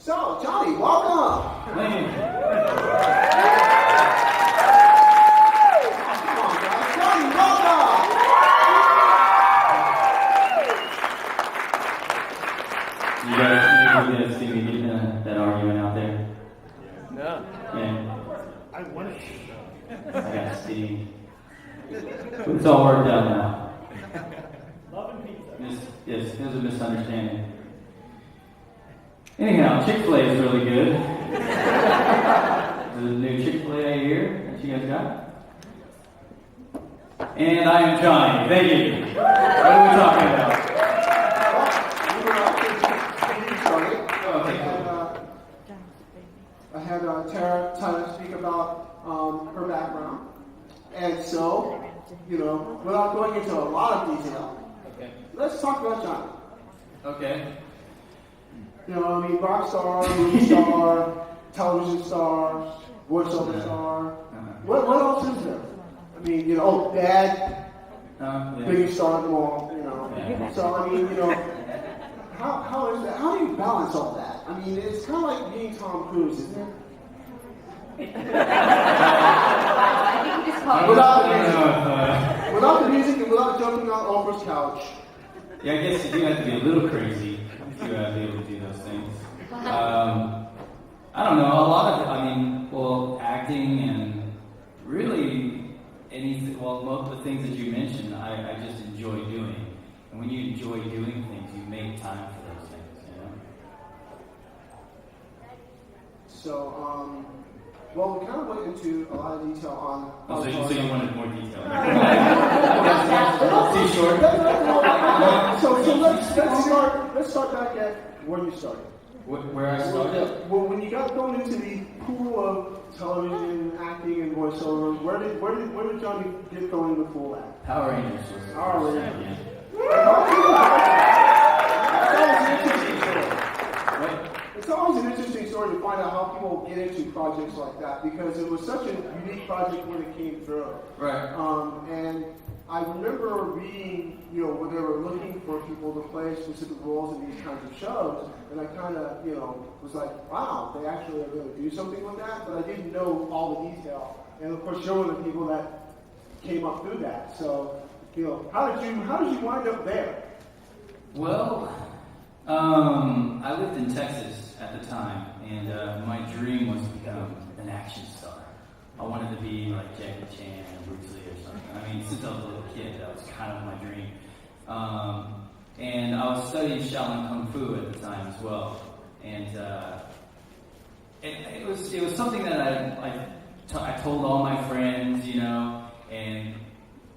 So, Johnny, welcome. Thank you. Come on, guys. Johnny, welcome. You guys see me getting that argument out there? No. Yeah. I want it. I got steam. It's all worked out now. Love and pizza. Yes, there's a misunderstanding. Anyhow, Chick-fil-A is really good. There's a new Chick-fil-A here that you guys got. And I am Johnny. Thank you. What are we talking about? I had Tara speak about her background. And so, without going into a lot of detail, let's talk about Johnny. Okay. Rock star, movie star, television star, voiceover star. What else is there? Dad, biggest star of them all, Yeah. So, how is that? How do you balance all that? It's kind of like being Tom Cruise, isn't it? Without the music and without jumping on Oprah's couch. Yeah, I guess you do have to be a little crazy to be able to do those things. I don't know, a lot of acting and really anything, most of the things that you mentioned, I just enjoy doing. And when you enjoy doing things, you make time for those things, So, we kind of went into a lot of detail on... So you wanted more detail. Too short. So let's start back at where you started. Where I started? When you got thrown into the pool of television, acting, and voiceovers, where did Johnny get thrown in the pool at? Power Rangers. Power Rangers. Yeah. It's always an interesting story to find out how people get into projects like that, because it was such a unique project when it came through. Right. And I remember reading, when they were looking for people to play specific roles in these kinds of shows, and I kind of, was like, wow, they actually are going to do something with that, but I didn't know all the detail. And of course, you're one of the people that came up through that. So, how did you wind up there? Well, I lived in Texas at the time, and my dream was to become an action star. I wanted to be like Jackie Chan or Bruce Lee or something. Since I was a little kid, that was kind of my dream. And I was studying Shaolin Kung Fu at the time as well. And it was something that I told all my friends, and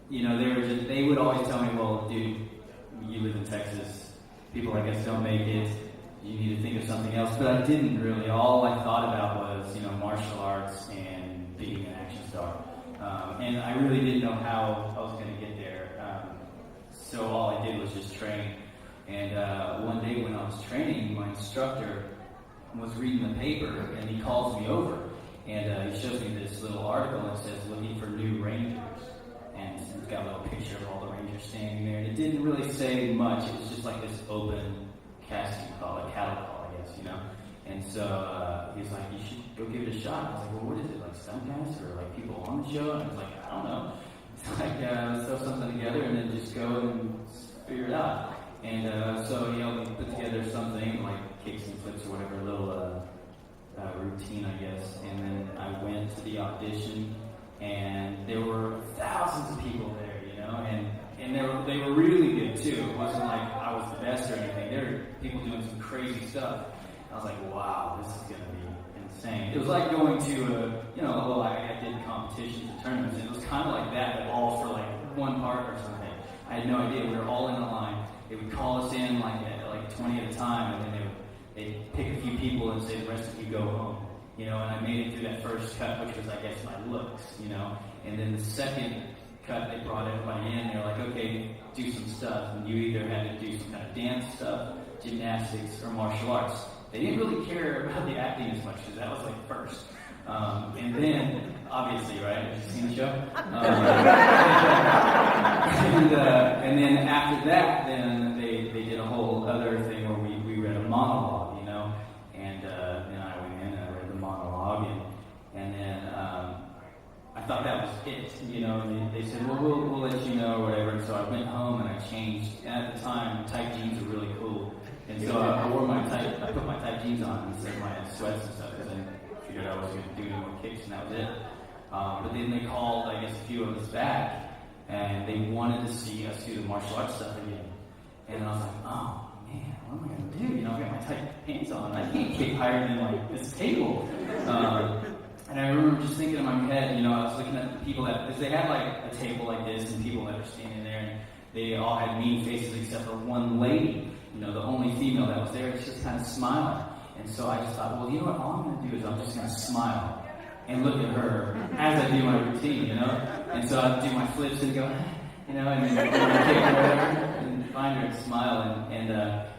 they would always tell me, well, dude, you live in Texas. People, I guess, don't make it. You need to think of something else. But I didn't really. All I thought about was, martial arts and being an action star. And I really didn't know how I was going to get there. So all I did was just train. And one day when I was training, my instructor was reading the paper, and he calls me over. And he shows me this little article that says, looking for new Rangers. And it's got a little picture of all the Rangers standing there. And it didn't really say much. It was just like this open casting call, a cattle call, I guess, And so he was like, you should go give it a shot. I was like, well, what is it, like stunt guys or like people on the show? And I was like, I don't know. It's like, let's throw something together and then just go and figure it out. And so he helped me put together something like kicks and flips or whatever, a little routine, I guess. And then I went to the audition, and there were thousands of people there, and they were really good too. It wasn't like I was the best or anything. There were people doing some crazy stuff. I was like, wow, this is gonna be insane. It was like going to I did competitions and tournaments, and it was kind of like that, but all for like one part or something. I had no idea. We were all in a line. They would call us in like 20 at a time, and then they'd pick a few people and say, the rest of you go home. And I made it through that first cut, which was, I guess, my looks, And then the second cut, they brought everybody in. They were like, okay, do some stuff. And you either had to do some kind of dance stuff, gymnastics, or martial arts. They didn't really care about the acting as much, because that was like first. And then, obviously, right? Have you seen the show? And then after that, then they did a whole other thing where we read a monologue, And it, you know, and they said, well, we'll let you know or whatever. And so I went home and I changed. And at the time, tight jeans were really cool. And so I put my tight jeans on instead of my sweats and stuff because I figured I was going to do any more kicks and that was it. But then they called, I guess, a few of us back and they wanted to see us do the martial arts stuff again. And I was like, oh man, what am I going to do? You know, I got my tight pants on. I can't kick higher than like this table. And I remember just thinking in my head, you know, I was looking at the people because they had like a table like this and people that were standing there and they all had mean faces except for one lady, you know, the only female that was there, just kind of smiling. And so I just thought, well, you know what, all I'm going to do is I'm just going to smile and look at her as I do my routine, you know? And so I'd do my flips and go, you know, and then kick her whatever, and find her and smile. And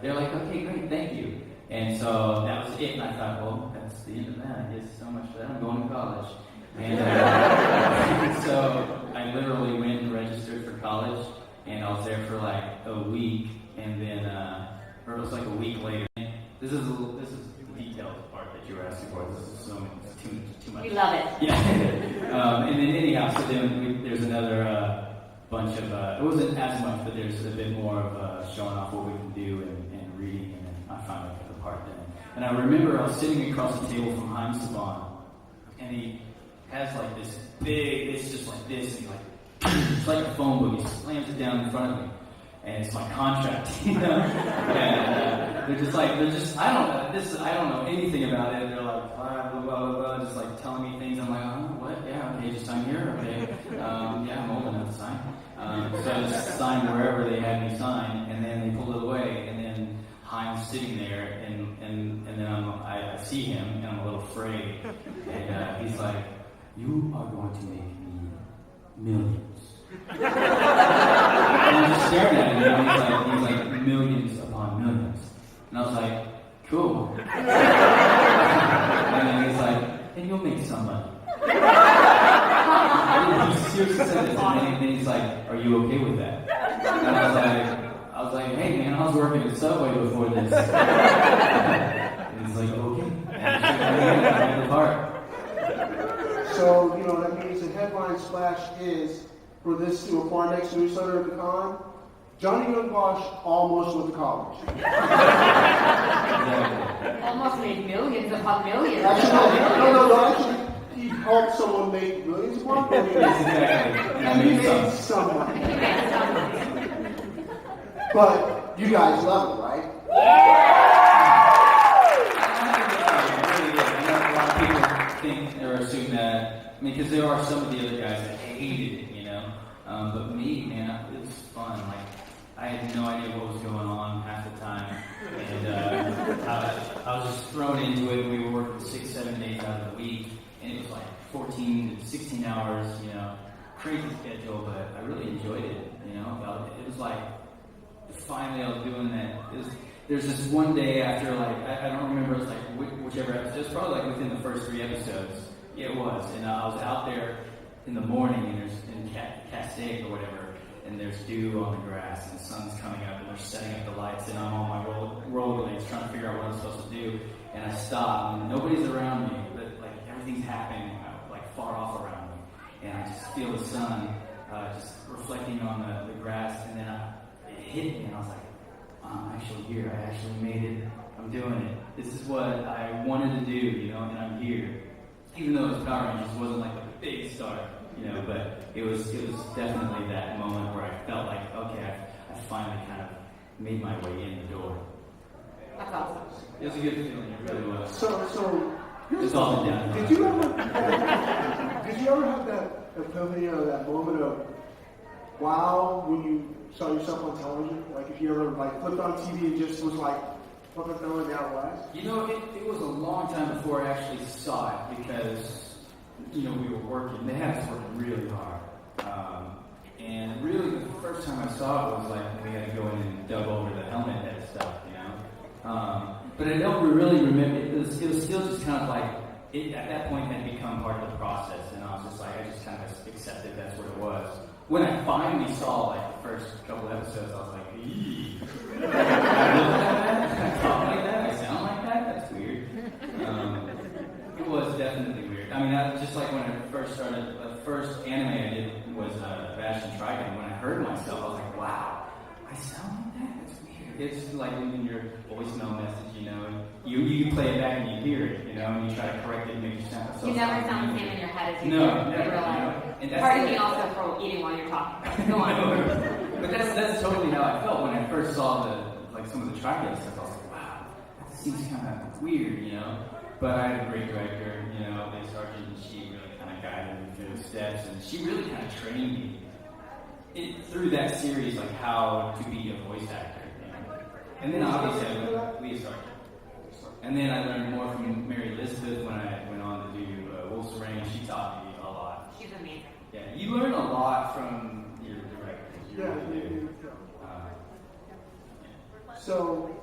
they're like, okay, great, thank you. And so that was it, and I thought, well, that's the end of that. I guess so much for that. I'm going to college. And so I literally went and registered for college, and I was there for like a week, and then, or it was like a week later. This is the detailed part that you were asking for. This is so much, too much. We love it. Yeah. And then anyhow, so then there's another bunch of, it wasn't as much, but there's a bit more of showing off what we can do and reading, and then I finally got the part then. And I remember I was sitting across the table from Haim Saban, and he has like this big, it's just like this, and he like, it's like a phone book, he slams it down in front of me. And it's my contract, you know. And I don't know anything about it. They're like, blah, blah, blah, blah, just like telling me things. I'm like, oh, what? Yeah, okay, just sign here, okay. Yeah, I'm old enough to sign. So I just signed wherever they had me sign, and then they pulled it away, and then Haim's sitting there, and then I see him, and I'm a little afraid. And he's like, you are going to make me millions. And I'm just staring at him, and he's like millions upon millions. And I was like, cool. And then he's like, and you'll make some money. And he seriously said this, and then he's like, are you okay with that? And I was like, hey man, I was working at Subway before this. And he's like, okay. And I made the part. So, you know, that means the headline splash is, for this to apply next newsletter at the con, Johnny Yong Bosch almost went to college. Almost made millions upon millions. Actually, no. Actually, he helped someone make millions upon millions. Exactly. And he made some money. But you guys love it, right? I know a lot of people think or assume that, I mean, because there are some of the other guys that hated it, you know. But me, man, it was fun. Like, I had no idea what was going on half the time. And I was just thrown into it. We were working 6-7 days out of the week. And it was like 14 to 16 hours, you know, crazy schedule, but I really enjoyed it, you know. It was like, finally I was doing that. There's this one day after, like, I don't remember, it was like whichever episode. It was probably like within the first 3 episodes. Yeah, it was. And I was out there in the morning, and there's in Castaic or whatever, and there's dew on the grass, and the sun's coming up, and they're setting up the lights, and I'm on my rollerblades trying to figure out what I'm supposed to do, and I stop, and nobody's around me, but like everything's happening like far off around me, and I just feel the sun just reflecting on the grass, and then it hit me, and I was like, I'm actually here, I actually made it, I'm doing it, this is what I wanted to do, you know, and I'm here. Even though it was Power Rangers, it wasn't like a big start, you know, but it was definitely that moment where I felt like, okay, I finally kind of made my way in the door. That's awesome. It was a good feeling, it really was. So It's all been down. did you ever have that epiphany or that moment of wow when you saw yourself on television? Like if you ever like flipped on TV and just was like, what the hell is that was? You know, it was a long time before I actually saw it because, you know, we were working. They had us working really hard. And really, the first time I saw it was like when we had to go in and dub over the helmet head stuff, you know. But I don't really remember. It was still just kind of like, at that point, it had become part of the process. And I was just like, I just kind of accepted that's what it was. When I finally saw like the first couple episodes, I was like, eee. I talk like that? I sound like that? That's weird. It was definitely weird. I mean, just like when I first started, the first anime I did was Bastion Trigun. When I heard myself, I was like, wow, I sound like that? That's weird. It's like in your voicemail message, you know, you play it back and you hear it, you know, and you try to correct it and make it sound. You never sound the same in your head as you No, do never, in real life. no. And that's Pardon the- me also for eating while you're talking. Go on. But that's totally how I felt when I first saw some of the Trigun stuff. I was like, wow, that seems kind of weird, you know. But I had a great director, you know, Lee Sargent, and she really kind of guided me through the steps, and she really kind of trained me through that series, like how to be a voice actor. You know? And then obviously I learned Lee Sargent. And then I learned more from Mary Elizabeth when I went on to do Wolf's Rain. She taught me a lot. She's amazing. Yeah, you learn a lot from your directors. You Yeah, really do. So,